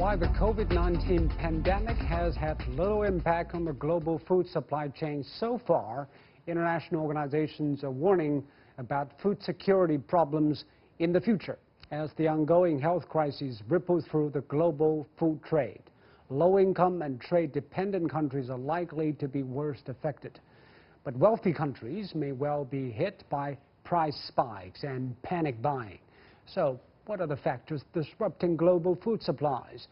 Why the COVID-19 pandemic has had little impact on the global food supply chain so far, international organizations are warning about food security problems in the future as the ongoing health crises ripple through the global food trade. Low-income and trade-dependent countries are likely to be worst affected. But wealthy countries may well be hit by price spikes and panic buying. So, what are the factors disrupting global food supplies?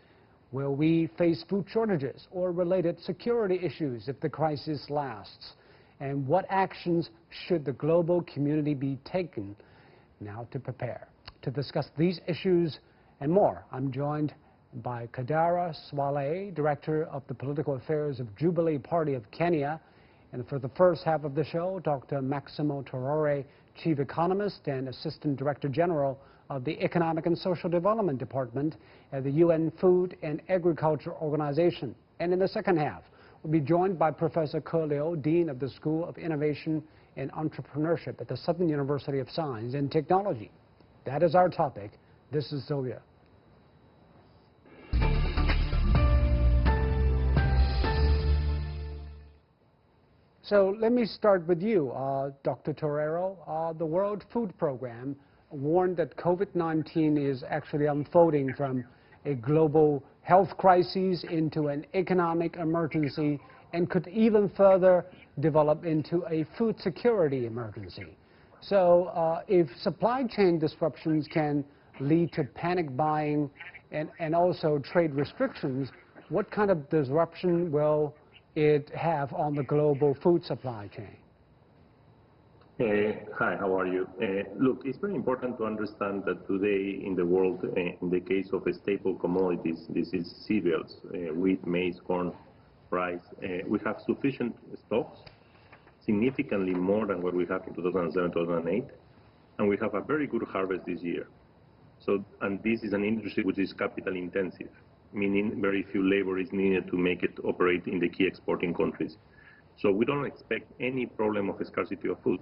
Will we face food shortages or related security issues if the crisis lasts? And what actions should the global community be taking now to prepare? To discuss these issues and more, I'm joined by Kadara Swaleh, Director of the Political Affairs of Jubilee Party of Kenya. And for the first half of the show, Dr. Maximo Torore, Chief Economist and Assistant Director General of the Economic and Social Development Department at the UN Food and Agriculture Organization. And in the second half, we'll be joined by Professor Ke Liu, Dean of the School of Innovation and Entrepreneurship at the Southern University of Science and Technology. That is our topic. This is Sylvia. So let me start with you, Dr. Torero. The World Food Program warned that COVID-19 is actually unfolding from a global health crisis into an economic emergency and could even further develop into a food security emergency. So if supply chain disruptions can lead to panic buying and also trade restrictions, what kind of disruption will it have on the global food supply chain? Hi, how are you? Look, it's very important to understand that today in the world, in the case of staple commodities, this is cereals, wheat, maize, corn, rice, we have sufficient stocks, significantly more than what we had in 2007, 2008, and we have a very good harvest this year. So, and this is an industry which is capital intensive, meaning very few labor is needed to make it operate in the key exporting countries. So we don't expect any problem of scarcity of food.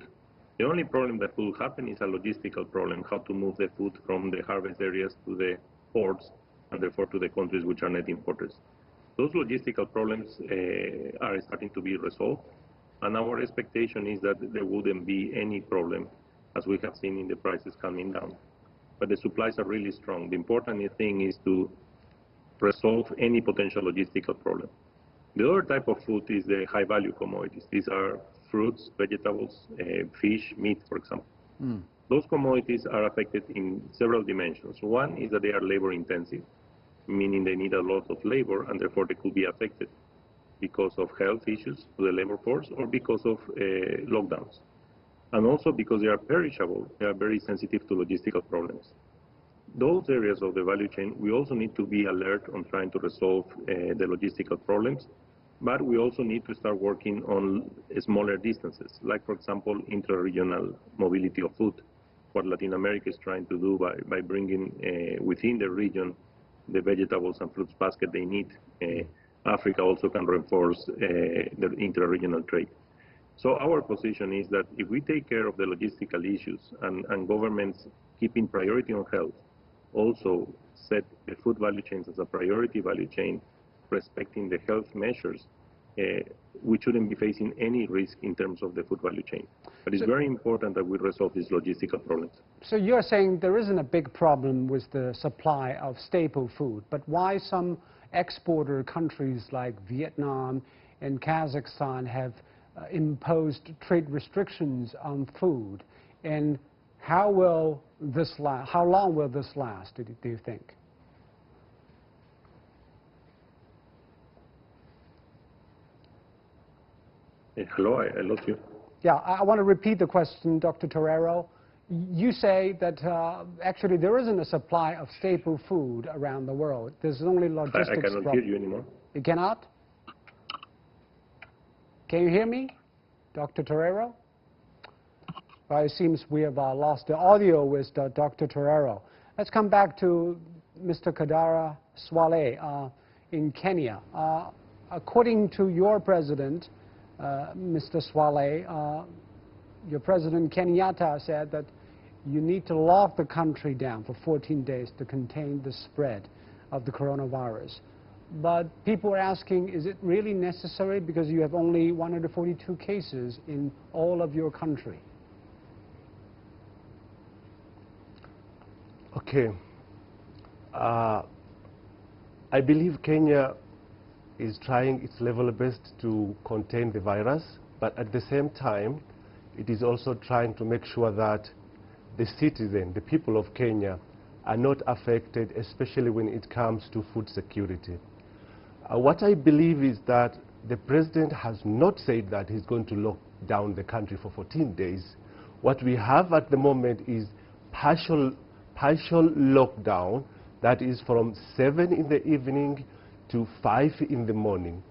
The only problem that will happen is a logistical problem, how to move the food from the harvest areas to the ports and therefore to the countries which are net importers. Those logistical problems are starting to be resolved, and our expectation is that there wouldn't be any problem as we have seen in the prices coming down. But the supplies are really strong. The important thing is to resolve any potential logistical problem. The other type of food is the high-value commodities. These are fruits, vegetables, fish, meat, for example. Those commodities are affected in several dimensions. One is that they are labor-intensive, meaning they need a lot of labor, and therefore they could be affected because of health issues to the labor force or because of lockdowns. And also because they are perishable, they are very sensitive to logistical problems. Those areas of the value chain, we also need to be alert on trying to resolve the logistical problems, but we also need to start working on smaller distances, like, for example, intra-regional mobility of food, what Latin America is trying to do by bringing within the region the vegetables and fruits basket they need. Africa also can reinforce the intra-regional trade. So our position is that if we take care of the logistical issues and governments keeping priority on health, also set the food value chains as a priority value chain, respecting the health measures, we shouldn't be facing any risk in terms of the food value chain. But it's very important that we resolve these logistical problems. So you're saying there isn't a big problem with the supply of staple food, but why some exporter countries like Vietnam and Kazakhstan have imposed trade restrictions on food, and how will this last? How long will this last, do you think? Hello, I lost you. Yeah, I want to repeat the question, Dr. Torero. You say that actually there isn't a supply of staple food around the world. There's only logistics. I cannot hear you anymore. You cannot? Can you hear me, Dr. Torero? Well, it seems we have lost the audio with Dr. Torero. Let's come back to Mr. Kadara Swaleh in Kenya. According to your president, Mr. Swaleh, your President Kenyatta said that you need to lock the country down for 14 days to contain the spread of the coronavirus. But people are asking, is it really necessary because you have only 142 cases in all of your country? Okay. I believe Kenya is trying its level best to contain the virus, but at the same time, it is also trying to make sure that the citizen, the people of Kenya, are not affected, especially when it comes to food security. What I believe is that the president has not said that he's going to lock down the country for 14 days. What we have at the moment is partial lockdown, that is from 7 in the evening to 5 in the morning.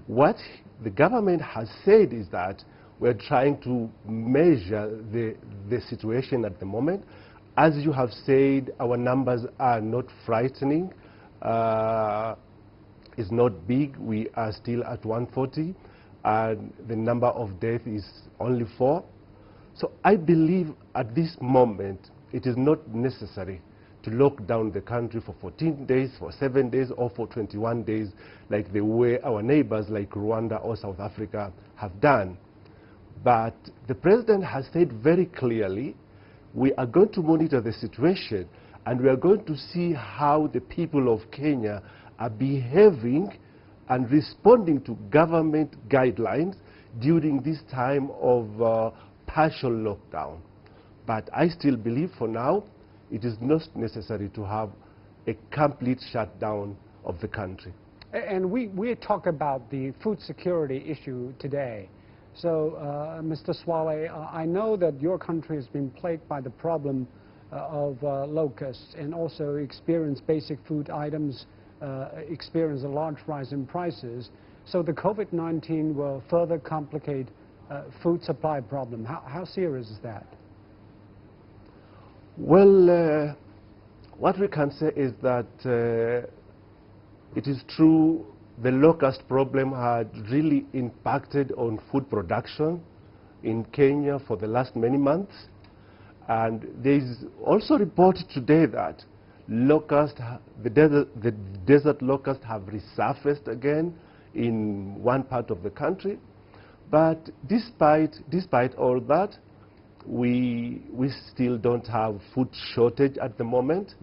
What the government has said is that we're trying to measure the situation at the moment. As you have said, our numbers are not frightening. It's not big. We are still at 140, and the number of deaths is only 4. So I believe at this moment it is not necessary to lock down the country for 14 days, for 7 days, or for 21 days, like the way our neighbors like Rwanda or South Africa have done. But the president has said very clearly, we are going to monitor the situation, and we are going to see how the people of Kenya are behaving and responding to government guidelines during this time of partial lockdown. But I still believe for now it is not necessary to have a complete shutdown of the country. And we talk about the food security issue today. So, Mr. Swale, I know that your country has been plagued by the problem of locusts and also experienced basic food items experience a large rise in prices. So the COVID-19 will further complicate food supply problem. How serious is that? Well, what we can say is that it is true the locust problem had really impacted on food production in Kenya for the last many months. And there is also reported today that the desert locusts have resurfaced again in one part of the country. But despite all that, we still don't have food shortage at the moment.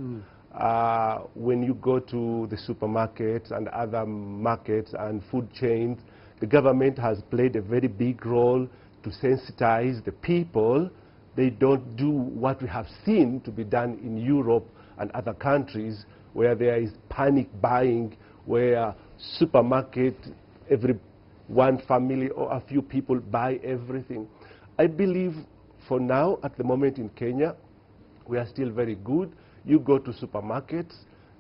When you go to the supermarkets and other markets and food chains, the government has played a very big role to sensitize the people. They don't do what we have seen to be done in Europe and other countries where there is panic buying, where supermarket, every one family or a few people buy everything. I believe for now, at the moment in Kenya, we are still very good. You go to supermarkets,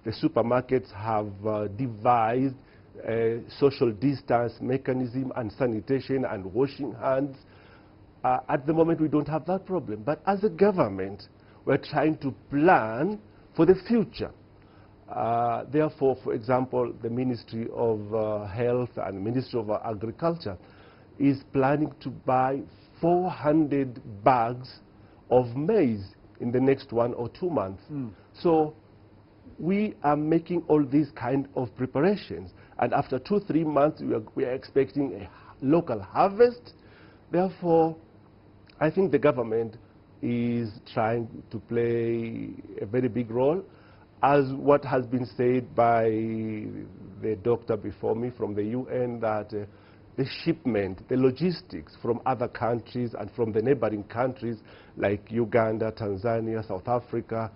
the supermarkets have devised a social distance mechanism and sanitation and washing hands. At the moment, we don't have that problem. But as a government, we're trying to plan for the future. Therefore, for example, the Ministry of Health and Ministry of Agriculture is planning to buy 400 bags of maize in the next 1 or 2 months. So we are making all these kind of preparations. And after 2-3 months, we are expecting a local harvest. Therefore, I think the government is trying to play a very big role. As what has been said by the doctor before me from the UN, that the shipment, the logistics from other countries and from the neighboring countries like Uganda, Tanzania, South Africa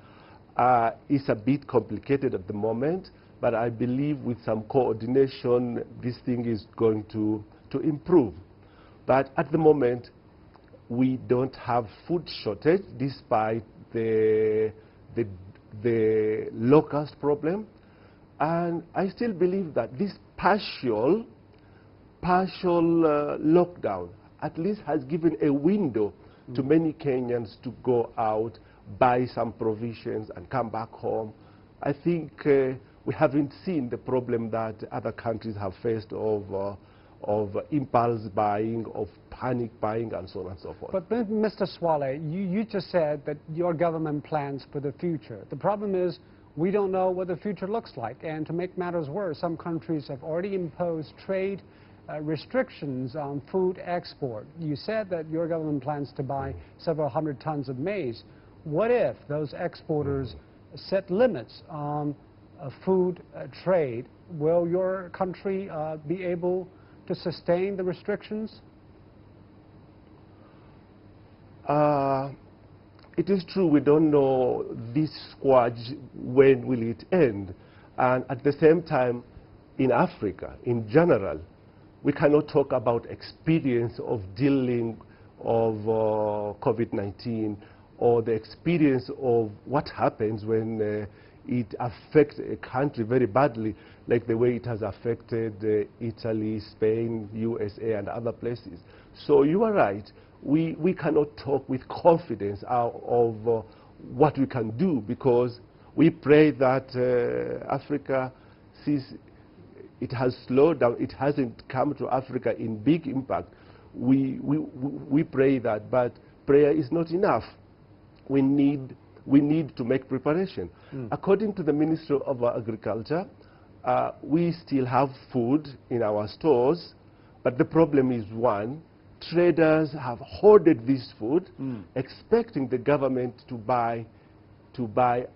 is a bit complicated at the moment, but I believe with some coordination this thing is going to improve. But at the moment we don't have food shortage despite the locust problem, and I still believe that this partial lockdown at least has given a window to many Kenyans to go out, buy some provisions and come back home. I think we haven't seen the problem that other countries have faced of impulse buying, of panic buying, and so on and so forth. But Mr. Swale, you just said that your government plans for the future. The problem is we don't know what the future looks like. And to make matters worse, some countries have already imposed trade restrictions on food export. You said that your government plans to buy several hundred tons of maize. What if those exporters set limits on food trade? Will your country be able to sustain the restrictions? It is true we don't know this squash, when will it end? And at the same time, in Africa, in general, we cannot talk about experience of dealing of COVID-19 or the experience of what happens when it affects a country very badly, like the way it has affected Italy, Spain, USA, and other places. So you are right. We cannot talk with confidence of what we can do, because we pray that Africa sees it has slowed down. It hasn't come to Africa in big impact. We pray that, but prayer is not enough. We need to make preparation. According to the Ministry of Agriculture, we still have food in our stores, but the problem is, one, traders have hoarded this food, expecting the government to buy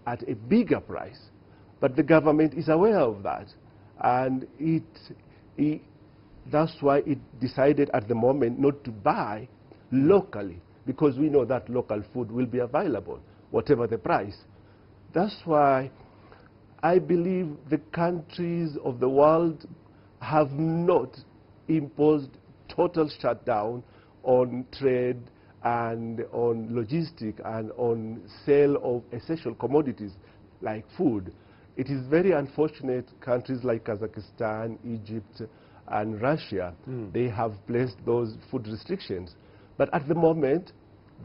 at a bigger price. But the government is aware of that, and that's why it decided at the moment not to buy locally, because we know that local food will be available, whatever the price. That's why I believe the countries of the world have not imposed total shutdown on trade and on logistics and on sale of essential commodities like food. It is very unfortunate countries like Kazakhstan, Egypt, and Russia, they have placed those food restrictions. But at the moment,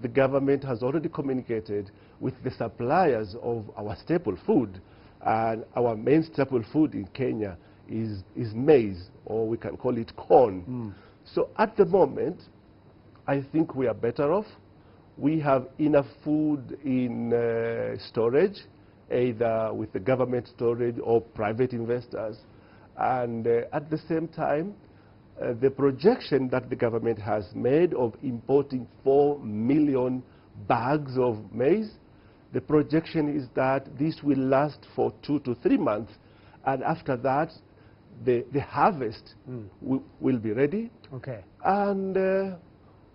the government has already communicated with the suppliers of our staple food. And our main staple food in Kenya is maize, or we can call it corn. So at the moment, I think we are better off. We have enough food in storage, either with the government storage or private investors. And at the same time, the projection that the government has made of importing 4 million bags of maize, the projection is that this will last for 2 to 3 months. And after that, the harvest will be ready. Okay. And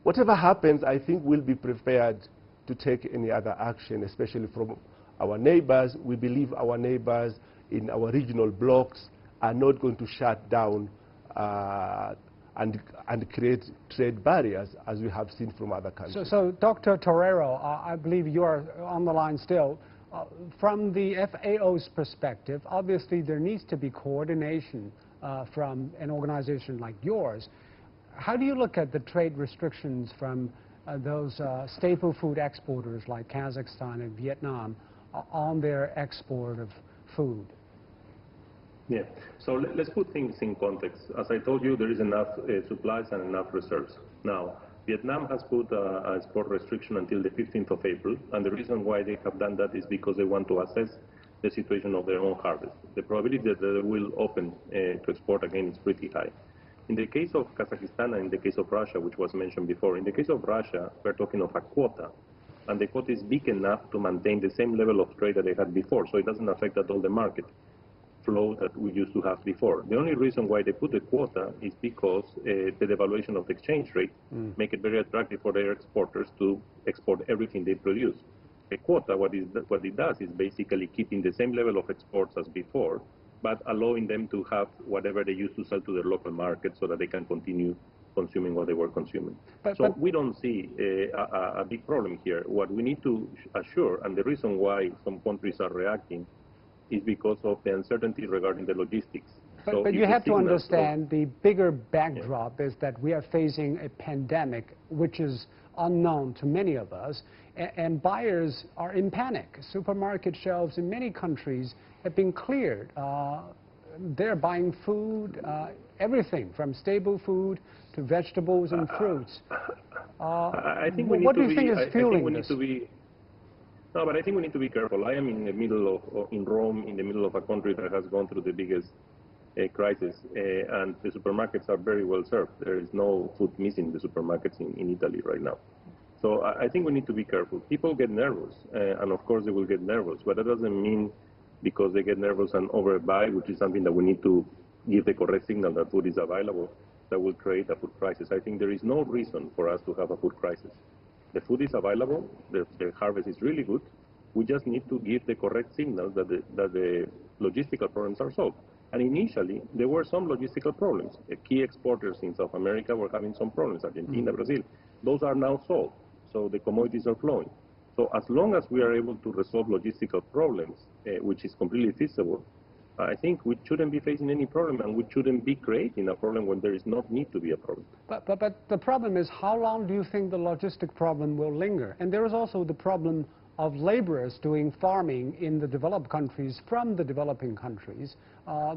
whatever happens, I think we'll be prepared to take any other action, especially from our neighbors. We believe our neighbors in our regional blocks are not going to shut down and create trade barriers, as we have seen from other countries. So Dr. Torero, I believe you are on the line still. From the FAO's perspective, obviously there needs to be coordination from an organization like yours. How do you look at the trade restrictions from those staple food exporters like Kazakhstan and Vietnam on their export of food? Yeah, so let's put things in context. As I told you, there is enough supplies and enough reserves. Now, Vietnam has put a export restriction until the 15th of April, and the reason why they have done that is because they want to assess the situation of their own harvest. The probability that they will open to export again is pretty high. In the case of Kazakhstan and in the case of Russia, which was mentioned before, in the case of Russia, we're talking of a quota, and the quota is big enough to maintain the same level of trade that they had before, so it doesn't affect at all the market flow that we used to have before. The only reason why they put the quota is because the devaluation of the exchange rate make it very attractive for their exporters to export everything they produce. A quota, what it does is basically keeping the same level of exports as before, but allowing them to have whatever they used to sell to their local market so that they can continue consuming what they were consuming. So we don't see a big problem here. What we need to assure, and the reason why some countries are reacting, is because of the uncertainty regarding the logistics. But you have to understand the bigger backdrop is that we are facing a pandemic which is unknown to many of us, and buyers are in panic. Supermarket shelves in many countries have been cleared. They're buying food, everything from staple food to vegetables and fruits. I think what do you think is fueling this? No, but I think we need to be careful. I am in the middle in Rome, in the middle of a country that has gone through the biggest crisis, and the supermarkets are very well served. There is no food missing in the supermarkets in Italy right now. So I think we need to be careful. People get nervous, and of course they will get nervous, but that doesn't mean because they get nervous and overbuy, which is something that we need to give the correct signal that food is available, that will create a food crisis. I think there is no reason for us to have a food crisis. The food is available, the harvest is really good. We just need to give the correct signal that the logistical problems are solved. And initially, there were some logistical problems. The key exporters in South America were having some problems, Argentina, Brazil. Those are now solved, so the commodities are flowing. So as long as we are able to resolve logistical problems, which is completely feasible, I think we shouldn't be facing any problem, and we shouldn't be creating a problem when there is not need to be a problem. But the problem is, how long do you think the logistic problem will linger? And there is also the problem of laborers doing farming in the developed countries from the developing countries.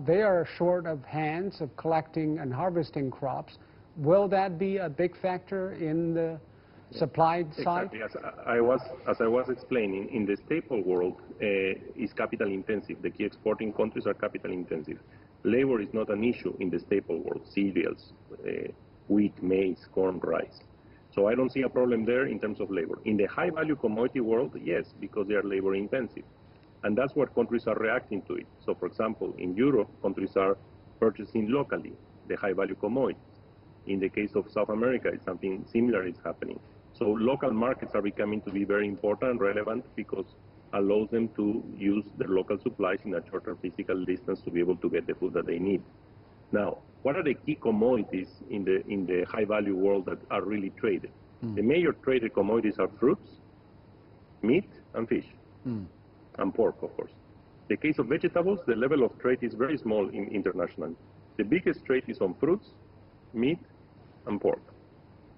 They are short of hands of collecting and harvesting crops. Will that be a big factor in the supply side? Exactly. As I was explaining, in the staple world, is capital intensive. The key exporting countries are capital intensive. Labor is not an issue in the staple world, cereals, wheat, maize, corn, rice. So I don't see a problem there in terms of labor. In the high value commodity world, yes, because they are labor intensive. And that's what countries are reacting to it. So for example, in Europe, countries are purchasing locally the high value commodities. In the case of South America, something similar is happening. So local markets are becoming to be very important and relevant because allows them to use their local supplies in a shorter physical distance to be able to get the food that they need. Now, what are the key commodities in the high value world that are really traded? The major traded commodities are fruits, meat, and fish, and pork, of course. The case of vegetables, the level of trade is very small internationally. The biggest trade is on fruits, meat, and pork,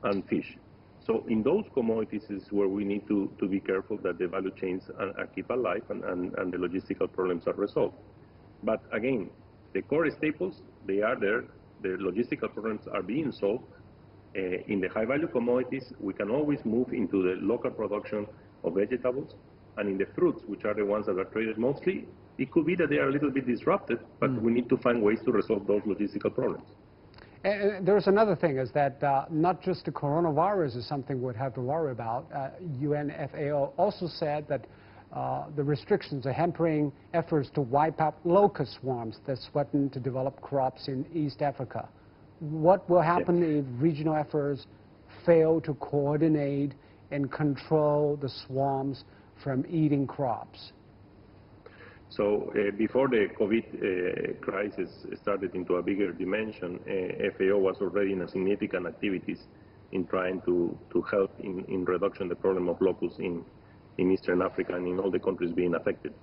and fish. So in those commodities is where we need to be careful that the value chains are keep alive and the logistical problems are resolved. But again, the core staples, they are there. The logistical problems are being solved. In the high value commodities, we can always move into the local production of vegetables. And in the fruits, which are the ones that are traded mostly, it could be that they are a little bit disrupted, but we need to find ways to resolve those logistical problems. And there's another thing, is that not just the coronavirus is something we'd have to worry about. UNFAO also said that the restrictions are hampering efforts to wipe out locust swarms that threaten to develop crops in East Africa. What will happen if regional efforts fail to coordinate and control the swarms from eating crops? So before the COVID crisis started into a bigger dimension, FAO was already in a significant activities in trying to help in reduction the problem of locusts in Eastern Africa and in all the countries being affected.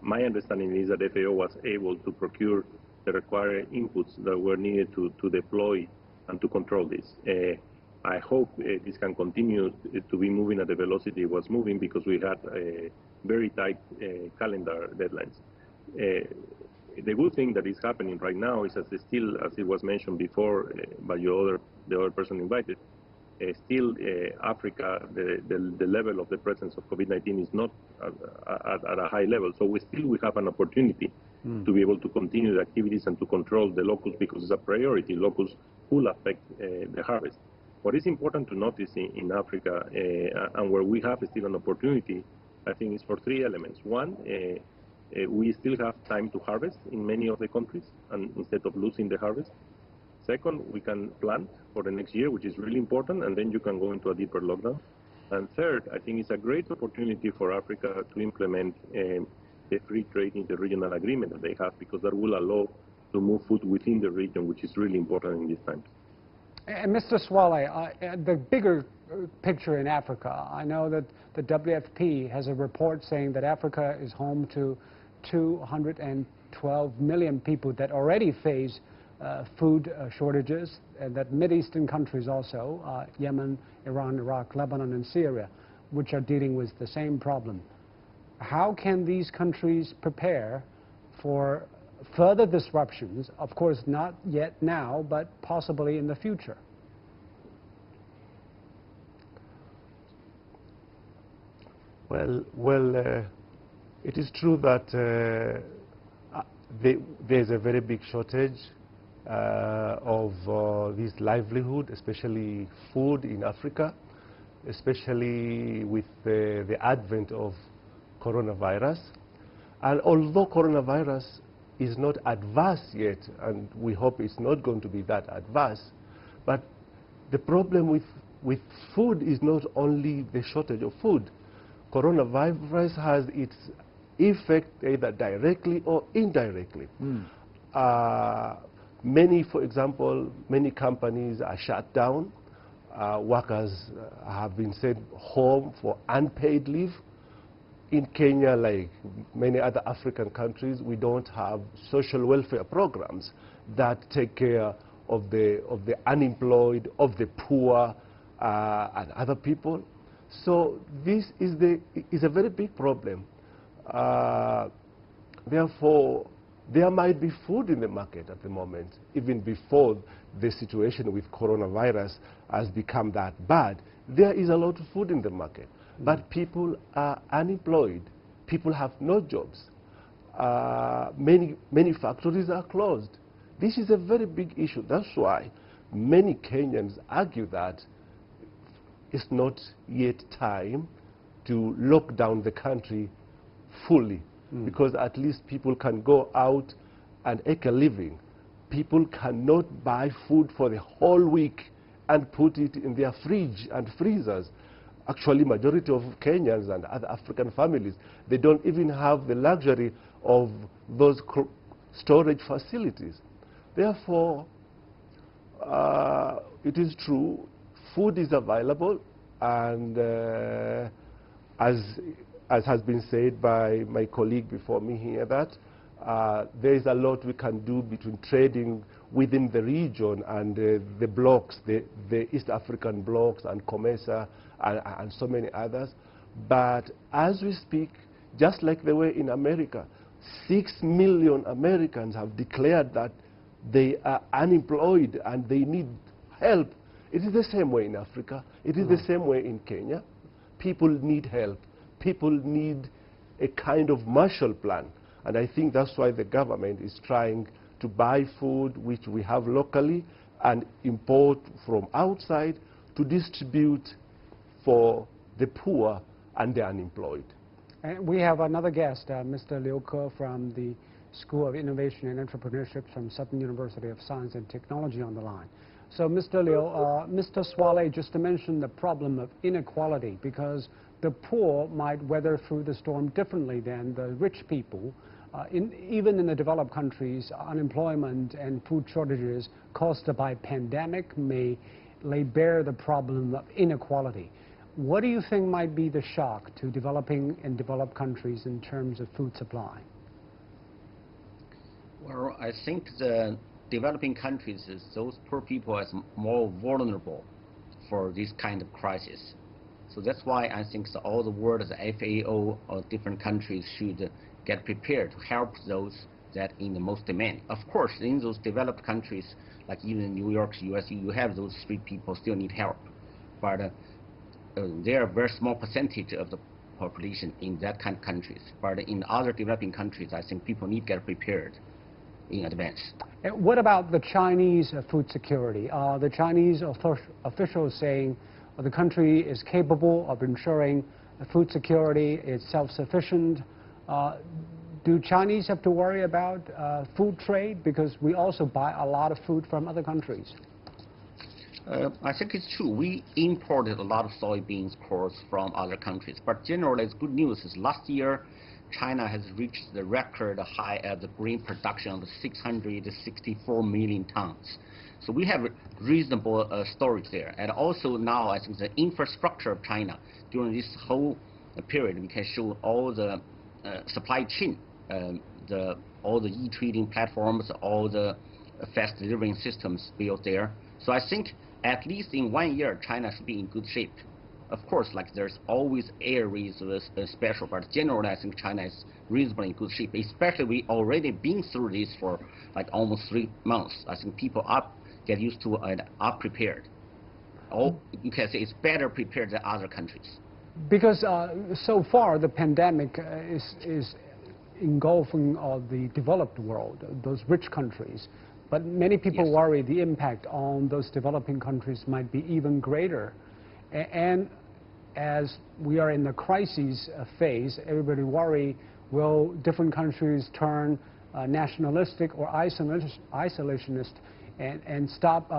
My understanding is that FAO was able to procure the required inputs that were needed to deploy and to control this. I hope this can continue to be moving at the velocity it was moving, because we had very tight calendar deadlines. The good thing that is happening right now is that still, as it was mentioned before by the other person invited, still Africa, the level of the presence of COVID-19 is not at a high level. So we have an opportunity to be able to continue the activities and to control the locusts, because it's a priority. Locusts will affect the harvest. What is important to notice in Africa, and where we have still an opportunity, I think, is for three elements. One, we still have time to harvest in many of the countries, and instead of losing the harvest. Second, we can plant for the next year, which is really important, and then you can go into a deeper lockdown. And third, I think it's a great opportunity for Africa to implement the free trade interregional agreement that they have, because that will allow to move food within the region, which is really important in these times. And Mr. Swale, the bigger picture in Africa, I know that the WFP has a report saying that Africa is home to 212 million people that already face food shortages, and that Mideastern countries also, Yemen, Iran, Iraq, Lebanon, and Syria, which are dealing with the same problem. How can these countries prepare for further disruptions? Of course, not yet now, but possibly in the future. Well, it is true that there's a very big shortage of this livelihood, especially food in Africa, especially with the advent of coronavirus. And although coronavirus is not adverse yet, and we hope it's not going to be that adverse, but the problem with food is not only the shortage of food. Coronavirus has its effect either directly or indirectly. For example, many companies are shut down. Workers have been sent home for unpaid leave. In Kenya, like many other African countries, we don't have social welfare programs that take care of the unemployed, of the poor, and other people. So this is a very big problem. Therefore, there might be food in the market at the moment, even before the situation with coronavirus has become that bad. There is a lot of food in the market, but people are unemployed. People have no jobs. Many factories are closed. This is a very big issue. That's why many Kenyans argue that it's not yet time to lock down the country fully, because at least people can go out and make a living. People cannot buy food for the whole week and put it in their fridge and freezers. Actually, majority of Kenyans and other African families, they don't even have the luxury of those storage facilities. Therefore, it is true, food is available, and as has been said by my colleague before me here, that there is a lot we can do between trading within the region and the blocks, the East African blocks and COMESA and so many others. But as we speak, just like the way in America, 6 million Americans have declared that they are unemployed and they need help. It is the same way in Africa. It is the same way in Kenya. People need help. People need a kind of Marshall Plan. And I think that's why the government is trying to buy food which we have locally and import from outside to distribute for the poor and the unemployed. And we have another guest, Mr. Liu Ke from the School of Innovation and Entrepreneurship from Southern University of Science and Technology on the line. So, Mr. Liu, Mr. Swale just mentioned the problem of inequality, because the poor might weather through the storm differently than the rich people. Even in the developed countries, unemployment and food shortages caused by pandemic may lay bare the problem of inequality. What do you think might be the shock to developing and developed countries in terms of food supply? Well, I think the developing countries, those poor people are more vulnerable for this kind of crisis. So that's why I think all the world, the FAO or different countries should get prepared to help those that in the most demand. Of course, in those developed countries, like even in New York, US, you have those street people still need help. But they are a very small percentage of the population in that kind of countries. But in other developing countries, I think people need to get prepared in advance. And what about the Chinese food security? The Chinese officials saying the country is capable of ensuring food security, is self-sufficient. Do Chinese have to worry about food trade? Because we also buy a lot of food from other countries. I think it's true. We imported a lot of soybeans, of course, from other countries. But generally, the good news is last year, China has reached the record high at the grain production of 664 million tons. So we have reasonable storage there. And also now, I think the infrastructure of China during this whole period, we can show all the supply chain, all the e-trading platforms, all the fast delivering systems built there. So I think at least in 1 year, China should be in good shape. Of course, like there's always areas special, but generally I think China is reasonably in good shape. Especially we already been through this for like almost 3 months. I think people get used to and are prepared. You can say it's better prepared than other countries. Because so far the pandemic is engulfing the developed world, those rich countries. But many people worry the impact on those developing countries might be even greater. And as we are in the crisis phase, everybody worry, will different countries turn nationalistic or isolationist and stop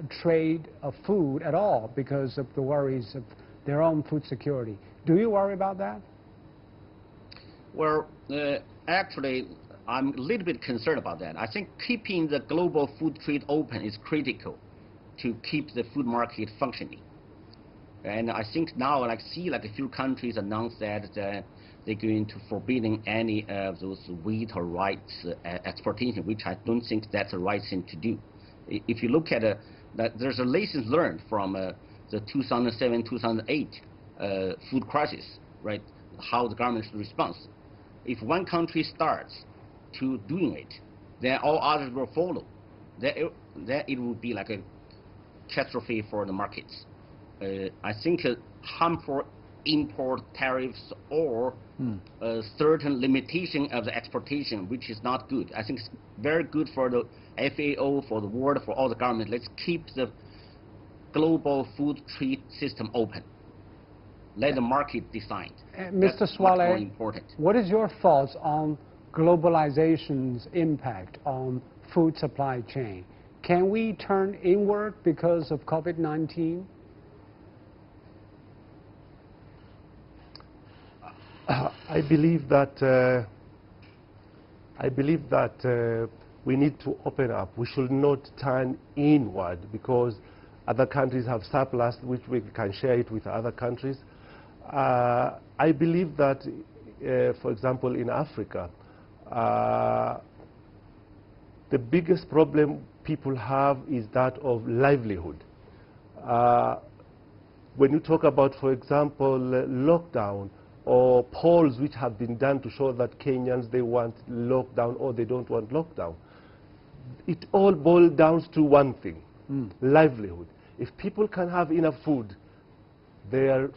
trade of food at all because of the worries of their own food security. Do you worry about that? Well, actually, I'm a little bit concerned about that. I think keeping the global food trade open is critical to keep the food market functioning. And I think now, a few countries announced that they're going to forbidding any of those wheat or rice exportation, which I don't think that's the right thing to do. If you look at that, there's a lessons learned from the 2007-2008 food crisis, right? How the government responds. If one country starts to doing it, then all others will follow. Then it will be like a catastrophe for the markets. I think harmful import tariffs or certain limitation of the exportation, which is not good. I think it's very good for the FAO, for the world, for all the government. Let's keep the global food trade system open. Let the market decide. Mr. Swale, what is your thoughts on globalization's impact on food supply chain? Can we turn inward because of COVID-19? I believe that we need to open up. We should not turn inward because other countries have surplus, which we can share it with other countries. I believe that, for example, in Africa, the biggest problem people have is that of livelihood. When you talk about, for example, lockdown, or polls which have been done to show that Kenyans, they want lockdown or they don't want lockdown. It all boils down to one thing, livelihood. If people can have enough food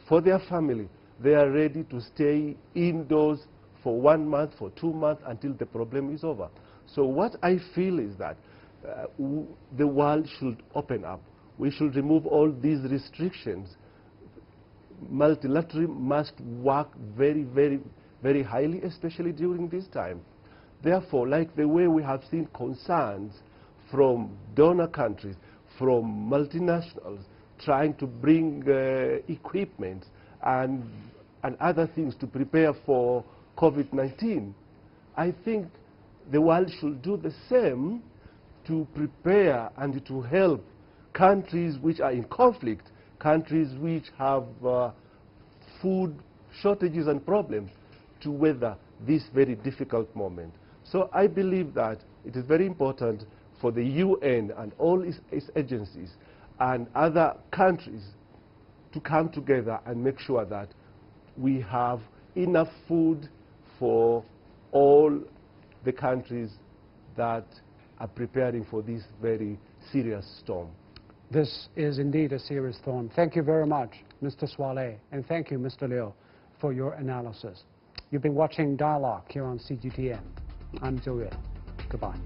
for their family, they are ready to stay indoors for 1 month, for 2 months, until the problem is over. So what I feel is that the world should open up. We should remove all these restrictions. Multilateral must work very, very, very highly, especially during this time. Therefore, like the way we have seen concerns from donor countries, from multinationals, trying to bring equipment and other things to prepare for COVID-19, I think the world should do the same to prepare and to help countries which are in conflict, countries which have food shortages and problems to weather this very difficult moment. So I believe that it is very important for the UN and all its agencies and other countries to come together and make sure that we have enough food for all the countries that are preparing for this very serious storm. This is indeed a serious storm. Thank you very much, Mr. Swale, and thank you, Mr. Liu, for your analysis. You've been watching Dialogue here on CGTN. I'm Zhou Yue. Goodbye.